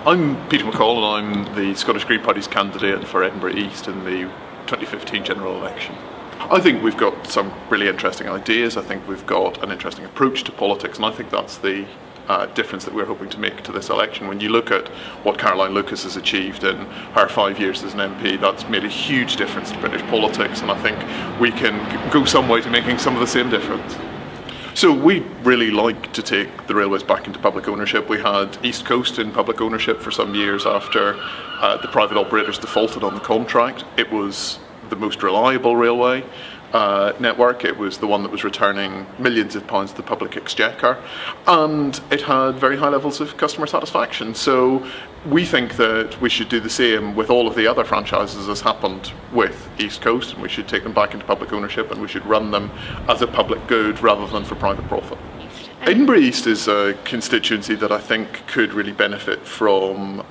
I'm Peter McColl and I'm the Scottish Green Party's candidate for Edinburgh East in the 2015 general election. I think we've got some really interesting ideas, I think we've got an interesting approach to politics, and I think that's the difference that we're hoping to make to this election. When you look at what Caroline Lucas has achieved in her 5 years as an MP, that's made a huge difference to British politics, and I think we can go some way to making some of the same difference. So we really like to take the railways back into public ownership. We had East Coast in public ownership for some years after the private operators defaulted on the contract. It was the most reliable railway network. It was the one that was returning millions of pounds to the public exchequer, and it had very high levels of customer satisfaction. So we think that we should do the same with all of the other franchises as happened with East Coast, and we should take them back into public ownership and we should run them as a public good rather than for private profit. Edinburgh East is a constituency that I think could really benefit from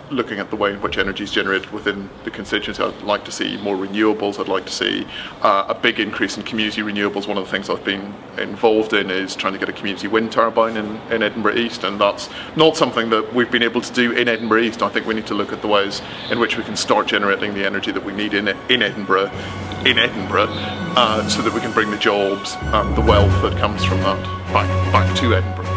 looking at the way in which energy is generated within the constituency. I'd like to see more renewables, I'd like to see a big increase in community renewables. One of the things I've been involved in is trying to get a community wind turbine in Edinburgh East, and that's not something that we've been able to do in Edinburgh East. I think we need to look at the ways in which we can start generating the energy that we need in Edinburgh, so that we can bring the jobs and the wealth that comes from that back to Edinburgh.